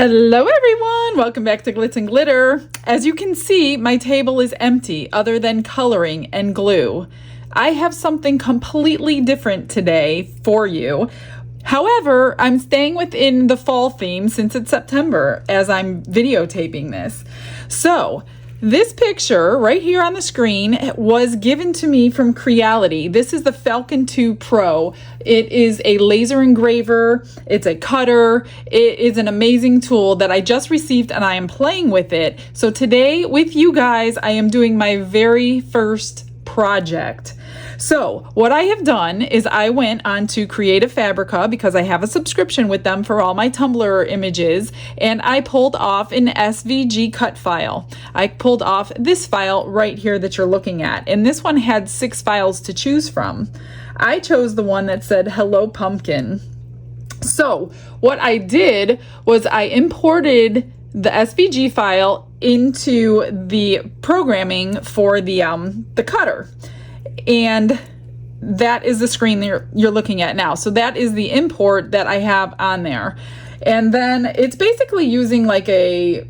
Hello everyone, welcome back to Glitz and Glitter. As you can see, my table is empty other than coloring and glue. I have something completely different today for you. However, I'm staying within the fall theme since it's September as I'm videotaping this. So, this picture right here on the screen was given to me from Creality. This is the Falcon 2 Pro. It is a laser engraver, it's a cutter, it is an amazing tool that I just received and I am playing with it. So today with you guys, I am doing my very first project. So what I have done is I went on to Creative Fabrica because I have a subscription with them for all my Tumblr images, and I pulled off an SVG cut file. I pulled off this file right here that you're looking at, and this one had 6 files to choose from. I chose the one that said Hello Pumpkin. So what I did was I imported the SVG file into the programming for the cutter. And that is the screen that you're looking at now. So that is the import that I have on there. And then it's basically using like a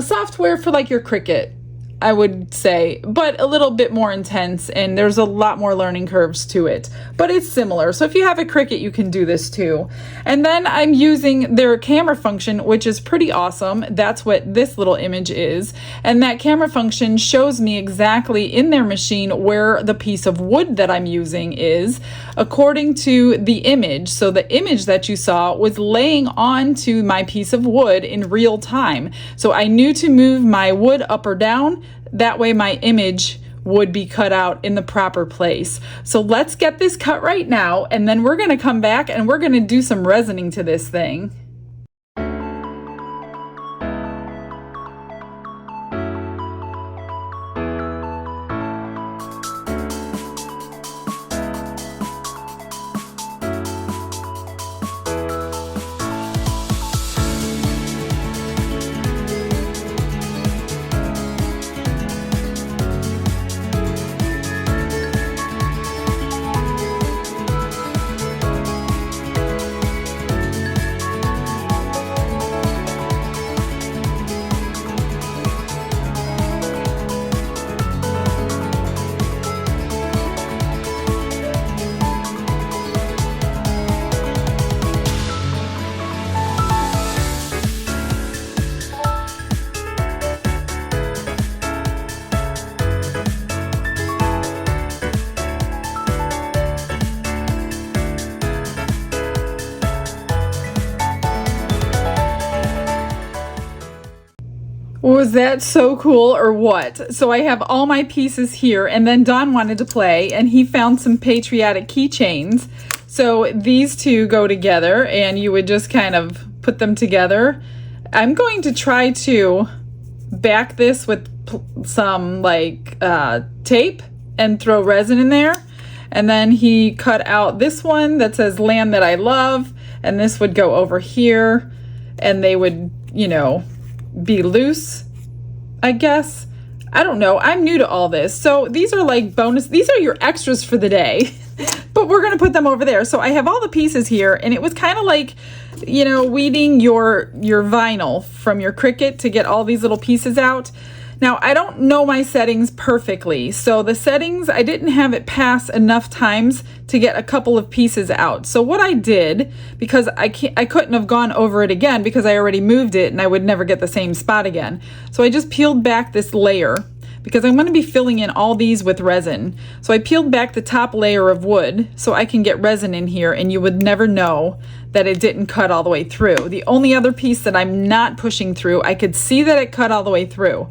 software for like your Cricut, I would say, but a little bit more intense, and there's a lot more learning curves to it, but it's similar. So if you have a Cricut, you can do this too. And then I'm using their camera function, which is pretty awesome. That's what this little image is. And that camera function shows me exactly in their machine where the piece of wood that I'm using is according to the image. So the image that you saw was laying onto my piece of wood in real time. So I knew to move my wood up or down. That way my image would be cut out in the proper place. So let's get this cut right now, and then we're gonna come back and we're gonna do some resining to this thing. Was that so cool or what? So I have all my pieces here, and then Don wanted to play and he found some patriotic keychains. So these two go together and you would just kind of put them together. I'm going to try to back this with some like tape and throw resin in there. And then he cut out this one that says Land That I Love, and this would go over here and they would, you know, be loose, I guess. I don't know. I'm new to all this. So these are like bonus. These are your extras for the day, but we're going to put them over there. So I have all the pieces here, and it was kind of like, you know, weeding your vinyl from your Cricut to get all these little pieces out. Now, I don't know my settings perfectly, so the settings, I didn't have it pass enough times to get a couple of pieces out. So what I did, because I couldn't have gone over it again because I already moved it and I would never get the same spot again. So I just peeled back this layer because I'm going to be filling in all these with resin. So I peeled back the top layer of wood so I can get resin in here, and you would never know that it didn't cut all the way through. The only other piece that I'm not pushing through, I could see that it cut all the way through.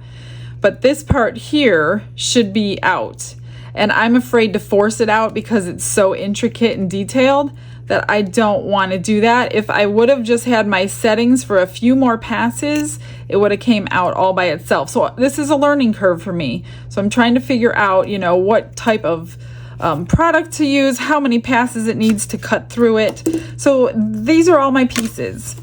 But this part here should be out, and I'm afraid to force it out because it's so intricate and detailed that I don't want to do that. If I would have just had my settings for a few more passes, it would have came out all by itself. So this is a learning curve for me. So I'm trying to figure out, you know, what type of product to use, how many passes it needs to cut through it. So these are all my pieces.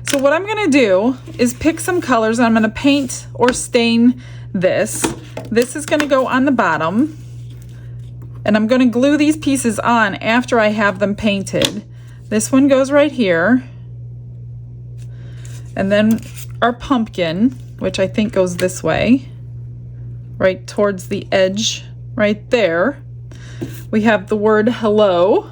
So what I'm going to do is pick some colors. I'm going to paint or stain this. This is going to go on the bottom. And I'm going to glue these pieces on after I have them painted. This one goes right here. And then our pumpkin, which I think goes this way, right towards the edge, right there. We have the word hello.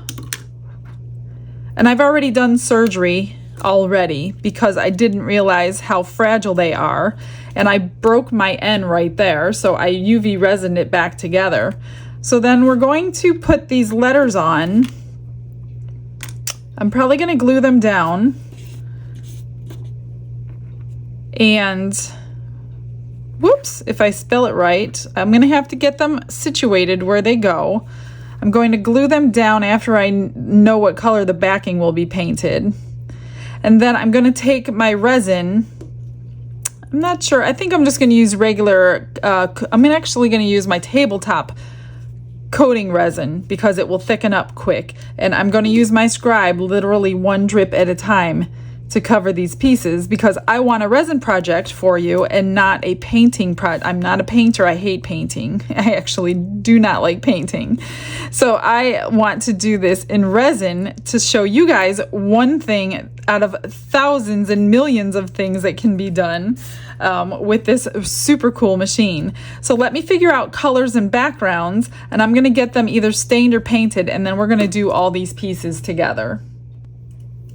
And I've already done surgery already because I didn't realize how fragile they are. And I broke my N right there, so I UV resined it back together. So then we're going to put these letters on. I'm probably going to glue them down. And whoops, if I spell it right, I'm going to have to get them situated where they go. I'm going to glue them down after I know what color the backing will be painted. And then I'm going to take my resin. I'm not sure. I think I'm just going to use regular, I'm actually going to use my tabletop coating resin because it will thicken up quick. And I'm going to use my scribe literally one drip at a time to cover these pieces because I want a resin project for you and not a painting project. I'm not a painter. I hate painting. I actually do not like painting. So I want to do this in resin to show you guys one thing out of thousands and millions of things that can be done with this super cool machine. So let me figure out colors and backgrounds, and I'm going to get them either stained or painted, and then we're going to do all these pieces together.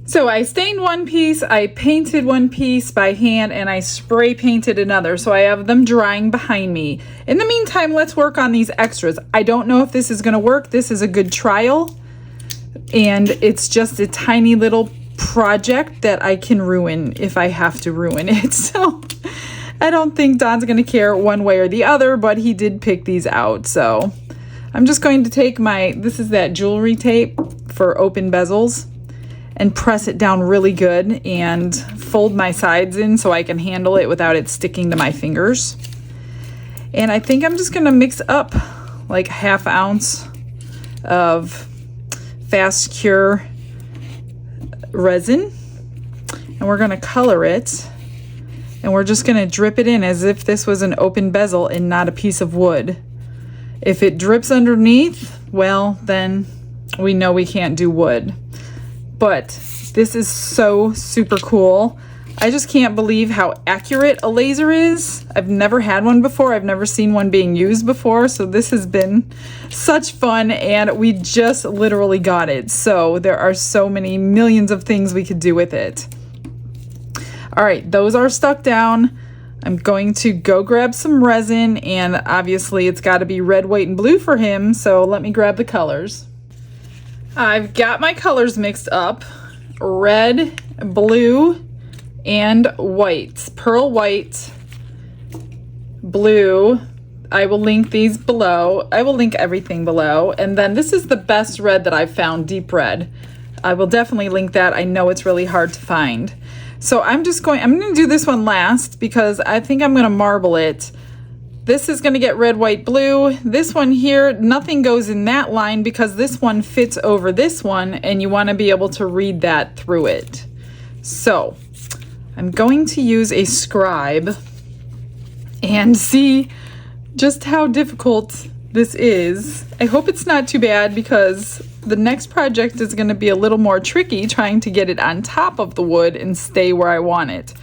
So I stained one piece, I painted one piece by hand, and I spray painted another. So I have them drying behind me. In the meantime, let's work on these extras. I don't know if this is going to work. This is a good trial, and it's just a tiny little project that I can ruin if I have to ruin it. So I don't think Don's going to care one way or the other, but he did pick these out. So I'm just going to take this is that jewelry tape for open bezels, and press it down really good and fold my sides in so I can handle it without it sticking to my fingers. And I think I'm just gonna mix up like 1/2 ounce of fast cure resin, and we're gonna color it, and we're just gonna drip it in as if this was an open bezel and not a piece of wood. If it drips underneath, well, then we know we can't do wood. But this is so super cool. I just can't believe how accurate a laser is. I've never had one before. I've never seen one being used before. So this has been such fun, and we just literally got it. So there are so many millions of things we could do with it. All right, those are stuck down. I'm going to go grab some resin, and obviously it's got to be red, white, and blue for him. So let me grab the colors. I've got my colors mixed up, red, blue, and white. Pearl white, blue. I will link these below. I will link everything below. And then this is the best red that I've found, deep red. I will definitely link that. I know it's really hard to find. So I'm going to do this one last because I think I'm going to marble it. This is going to get red, white, blue. This one here, nothing goes in that line because this one fits over this one, and you want to be able to read that through it. So I'm going to use a scribe and see just how difficult this is. I hope it's not too bad because the next project is going to be a little more tricky, trying to get it on top of the wood and stay where I want it.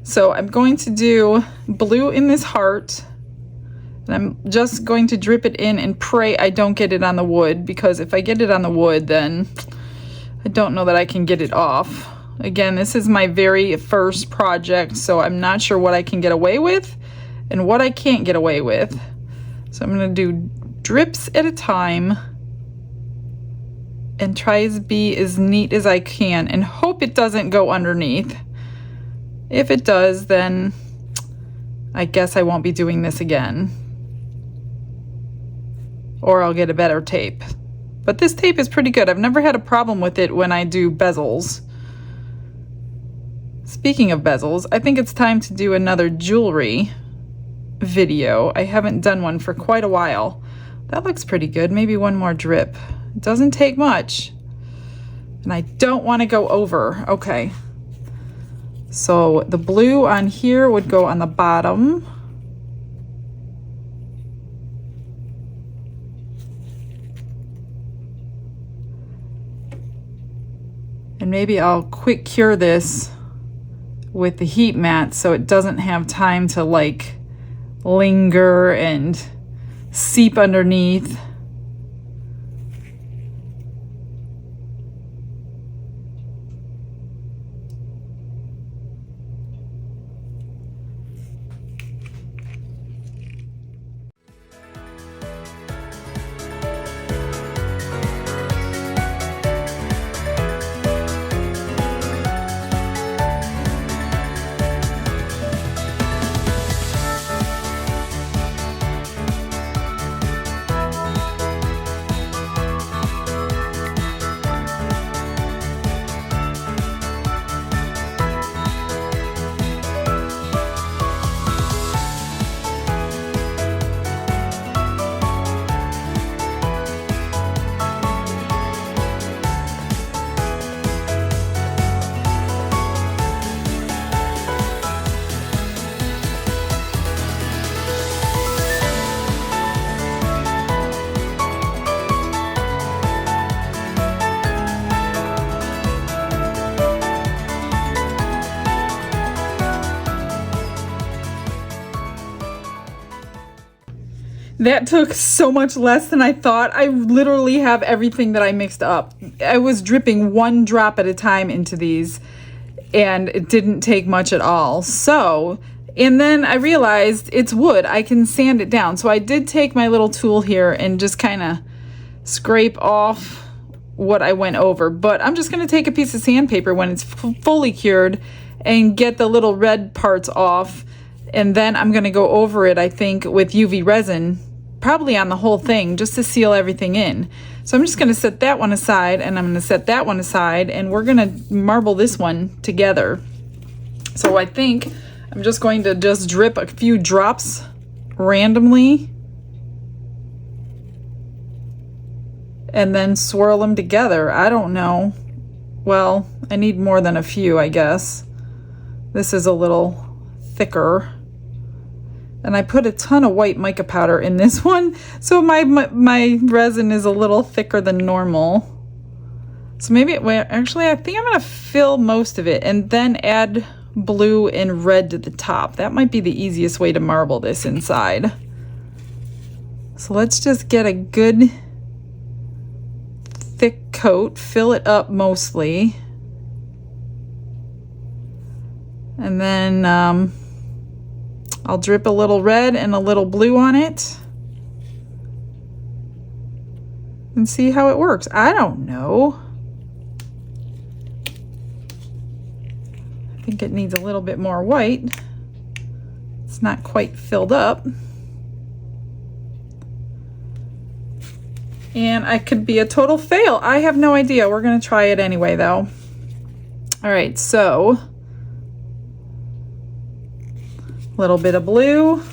So I'm going to do blue in this heart. And I'm just going to drip it in and pray I don't get it on the wood, because if I get it on the wood, then I don't know that I can get it off. Again, this is my very first project, so I'm not sure what I can get away with and what I can't get away with. So I'm going to do drips at a time and try to be as neat as I can and hope it doesn't go underneath. If it does, then I guess I won't be doing this again. Or I'll get a better tape. But this tape is pretty good. I've never had a problem with it when I do bezels. Speaking of bezels, I think it's time to do another jewelry video. I haven't done one for quite a while. That looks pretty good. Maybe one more drip. It doesn't take much. And I don't want to go over. Okay. So the blue on here would go on the bottom. And maybe I'll quick cure this with the heat mat so it doesn't have time to like linger and seep underneath. That took so much less than I thought. I literally have everything that I mixed up. I was dripping 1 drop at a time into these, and it didn't take much at all. So, and then I realized it's wood. I can sand it down. So I did take my little tool here and just kind of scrape off what I went over. But I'm just going to take a piece of sandpaper when it's fully cured and get the little red parts off. And then I'm going to go over it, I think, with UV resin, probably on the whole thing, just to seal everything in. So I'm just going to set that one aside, and I'm going to set that one aside, and we're going to marble this one together. So I think I'm just going to just drip a few drops randomly and then swirl them together. I don't know. Well, I need more than a few, I guess. This is a little thicker. And I put a ton of white mica powder in this one, so my resin is a little thicker than normal. So maybe, actually, I think I'm going to fill most of it and then add blue and red to the top. That might be the easiest way to marble this inside. So let's just get a good thick coat, fill it up mostly. And then I'll drip a little red and a little blue on it and see how it works. I don't know. I think it needs a little bit more white. It's not quite filled up. And I could be a total fail. I have no idea. We're going to try it anyway, though. All right, so a little bit of blue,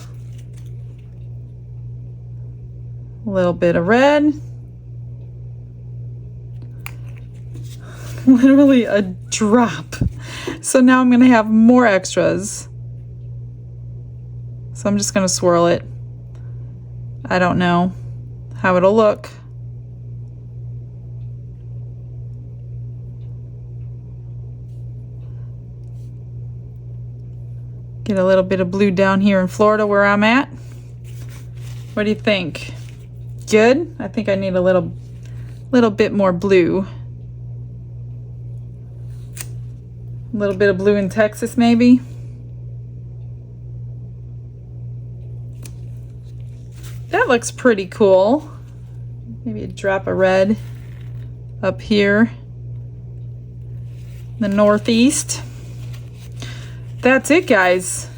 a little bit of red, literally a drop. So now I'm going to have more extras. So I'm just going to swirl it. I don't know how it'll look. Get a little bit of blue down here in Florida where I'm at. What do you think? Good? I think I need a little bit more blue. A little bit of blue in Texas, maybe. That looks pretty cool. Maybe a drop of red up here in the northeast. That's it, guys.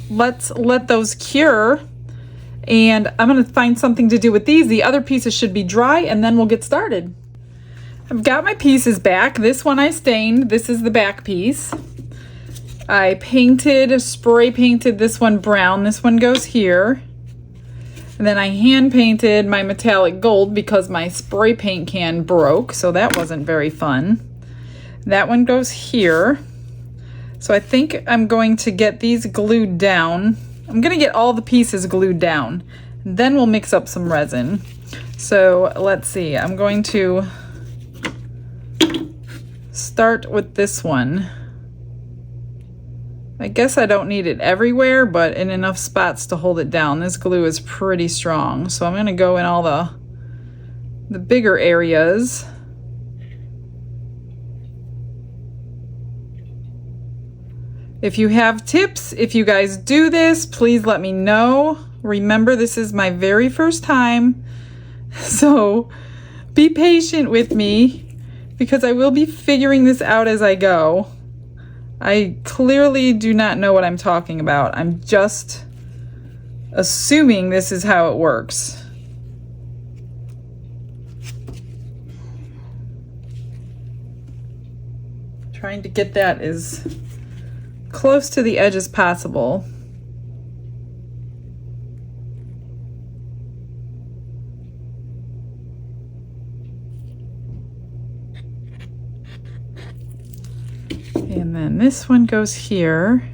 Let's let those cure, and I'm going to find something to do with these. The other pieces should be dry, and then we'll get started. I've got my pieces back. This one I stained. This is the back piece. I spray painted this one brown. This one goes here. And then I hand painted my metallic gold because my spray paint can broke, so that wasn't very fun. That one goes here. So I think I'm going to get these glued down. I'm going to get all the pieces glued down. Then we'll mix up some resin. So let's see. I'm going to start with this one. I guess I don't need it everywhere, but in enough spots to hold it down. This glue is pretty strong, so I'm going to go in all the bigger areas. If you have tips, if you guys do this, please let me know. Remember, this is my very first time, so be patient with me because I will be figuring this out as I go. I clearly do not know what I'm talking about. I'm just assuming this is how it works. Trying to get that as close to the edge as possible. And then this one goes here.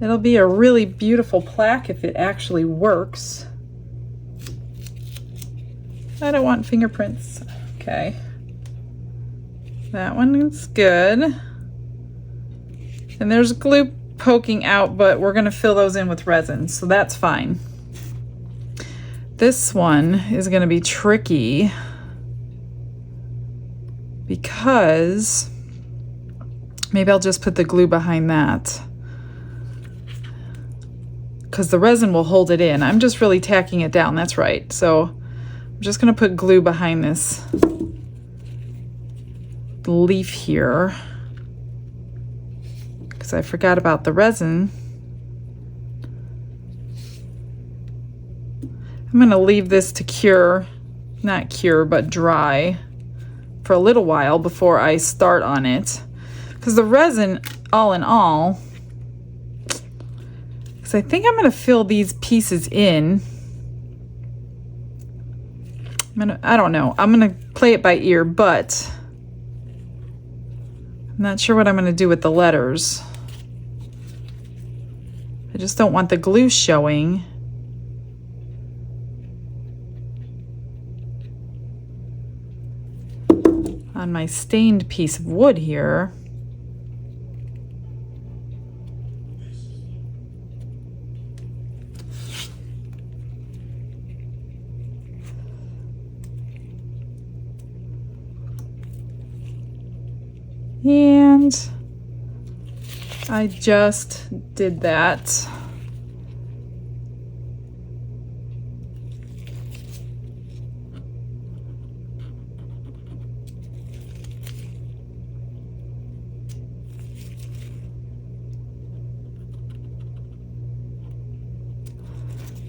It'll be a really beautiful plaque if it actually works. I don't want fingerprints. Okay. That one is good. And there's glue poking out, but we're going to fill those in with resin, so that's fine. This one is going to be tricky because maybe I'll just put the glue behind that because the resin will hold it in. I'm just really tacking it down, that's right. So I'm just going to put glue behind this leaf here because I forgot about the resin. I'm going to leave this to cure, not cure, but dry for a little while before I start on it. Because the resin, all in all, because I think I'm going to fill these pieces in. I don't know. I'm going to play it by ear, but I'm not sure what I'm going to do with the letters. I just don't want the glue showing. On my stained piece of wood here. And I just did that.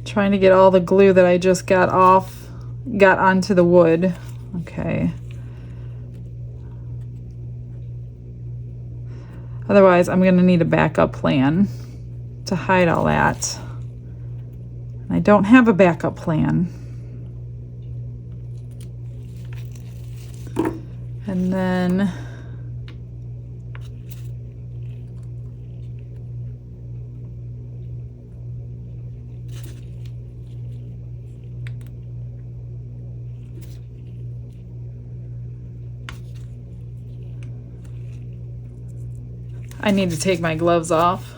Trying to get all the glue that I just got onto the wood. Okay. Otherwise, I'm going to need a backup plan to hide all that. I don't have a backup plan. And then I need to take my gloves off.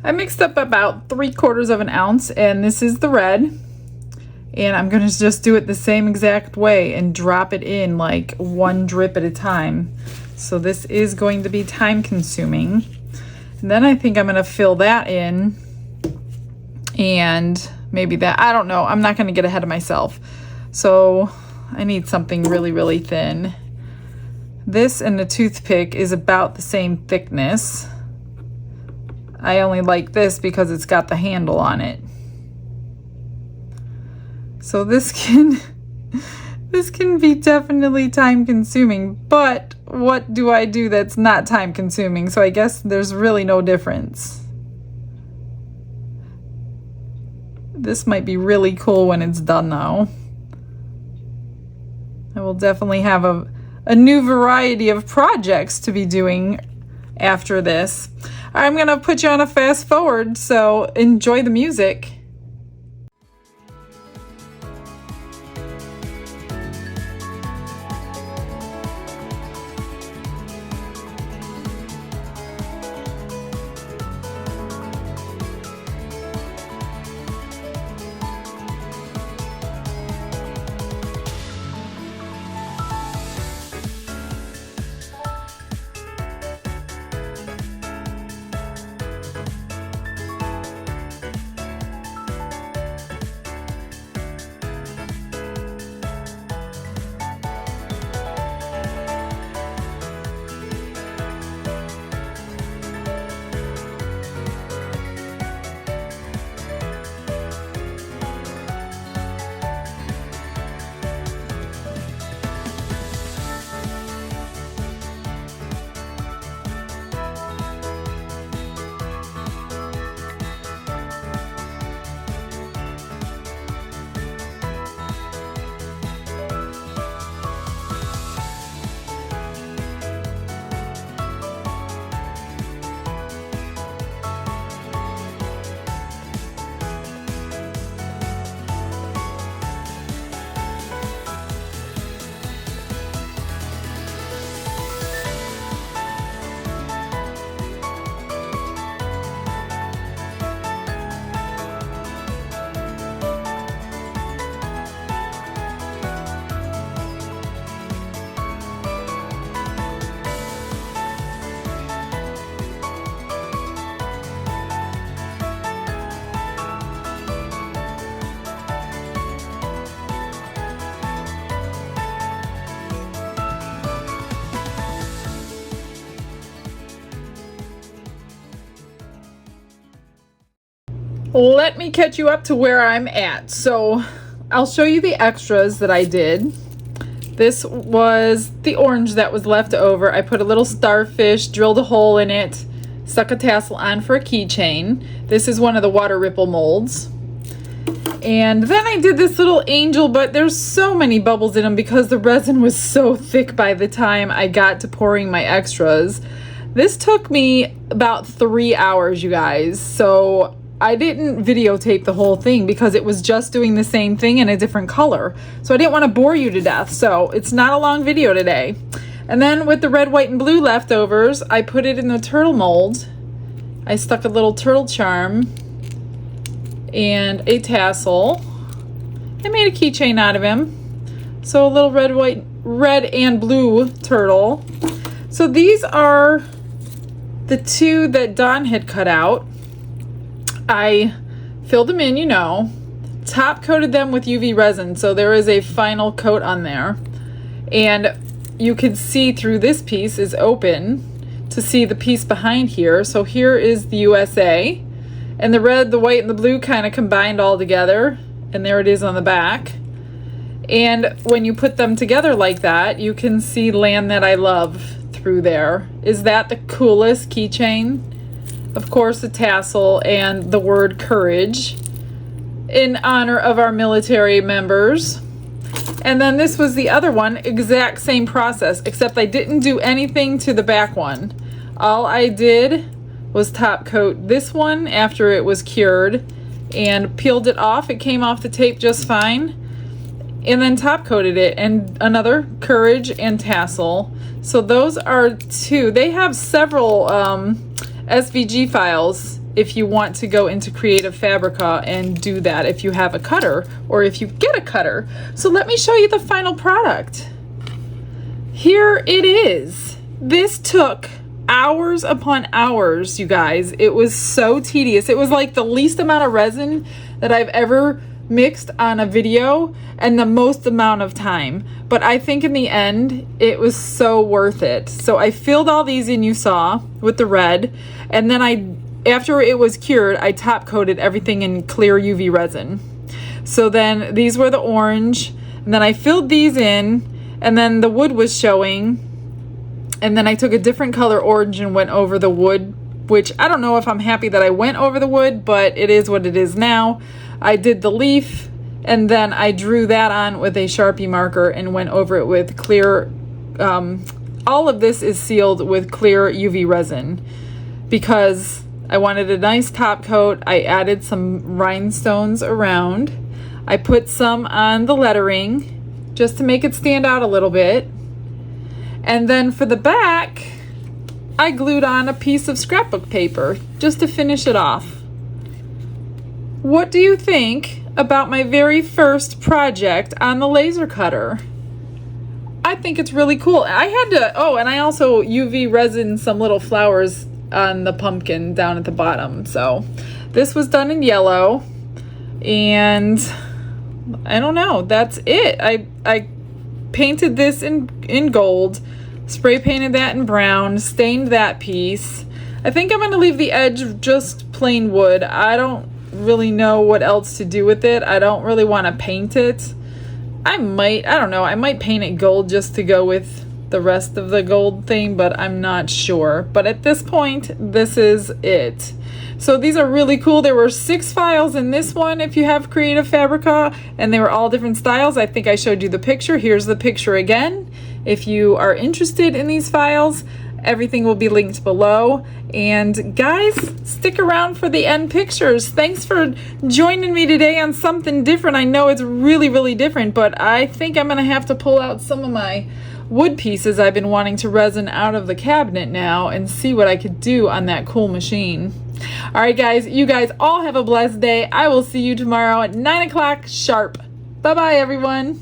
I mixed up about 3/4 of an ounce, and this is the red. And I'm gonna just do it the same exact way and drop it in like one drip at a time. So this is going to be time consuming. And then I think I'm gonna fill that in and maybe that, I don't know, I'm not gonna get ahead of myself. So I need something really, really thin. This and the toothpick is about the same thickness. I only like this because it's got the handle on it. So this can be definitely time consuming, but what do I do that's not time consuming? So I guess there's really no difference. This might be really cool when it's done though. I will definitely have a new variety of projects to be doing after this. I'm gonna put you on a fast forward, so enjoy the music. Let me catch you up to where I'm at. So I'll show you the extras that I did. This was the orange that was left over. I put a little starfish, drilled a hole in it, stuck a tassel on for a keychain. This is one of the water ripple molds. And then I did this little angel, but there's so many bubbles in them because the resin was so thick by the time I got to pouring my extras. This took me about 3 hours, you guys. So I didn't videotape the whole thing because it was just doing the same thing in a different color. So I didn't want to bore you to death. So it's not a long video today. And then with the red, white, and blue leftovers, I put it in the turtle mold. I stuck a little turtle charm and a tassel. I made a keychain out of him. So a little red and blue turtle. So these are the two that Dawn had cut out. I filled them in, you know, top coated them with UV resin, so there is a final coat on there. And you can see through this piece is open to see the piece behind here. So here is the USA, and the red, the white, and the blue kind of combined all together, and there it is on the back. And when you put them together like that, you can see Land That I Love through there. Is that the coolest keychain? Of course, the tassel and the word courage in honor of our military members. And then this was the other one, exact same process, except I didn't do anything to the back one. All I did was top coat this one after it was cured and peeled it off. It came off the tape just fine. And then top coated it, and another courage and tassel. So those are two. They have several SVG files if you want to go into Creative Fabrica and do that if you have a cutter or if you get a cutter. So let me show you the final product. Here it is. This took hours upon hours, you guys. It was so tedious. It was like the least amount of resin that I've ever mixed on a video and the most amount of time. But I think in the end, it was so worth it. So I filled all these in, you saw, with the red. And then after it was cured, I top coated everything in clear UV resin. So then these were the orange. And then I filled these in, and then the wood was showing. And then I took a different color orange and went over the wood which I don't know if I'm happy that I went over the wood, but it is what it is now. I did the leaf, and then I drew that on with a Sharpie marker and went over it with clear, all of this is sealed with clear UV resin because I wanted a nice top coat. I added some rhinestones around. I put some on the lettering just to make it stand out a little bit. And then for the back, I glued on a piece of scrapbook paper just to finish it off. What do you think about my very first project on the laser cutter? I think it's really cool. I had to, oh, and I also UV resin some little flowers on the pumpkin down at the bottom. So this was done in yellow, and I don't know, that's it. I painted this in gold, spray painted that in brown, stained that piece. I think I'm going to leave the edge just plain wood. I don't really know what else to do with it. I don't really want to paint it. I don't know, I might paint it gold just to go with the rest of the gold thing, but I'm not sure. But at this point, this is it. So these are really cool. There were 6 files in this one if you have Creative Fabrica, and they were all different styles. I think I showed you the picture. Here's the picture again. If you are interested in these files, everything will be linked below. And guys, stick around for the end pictures. Thanks for joining me today on something different. I know it's really, really different, but I think I'm gonna have to pull out some of my wood pieces I've been wanting to resin out of the cabinet now and see what I could do on that cool machine. All right, guys, you guys all have a blessed day. I will see you tomorrow at 9 o'clock sharp. Bye-bye, everyone.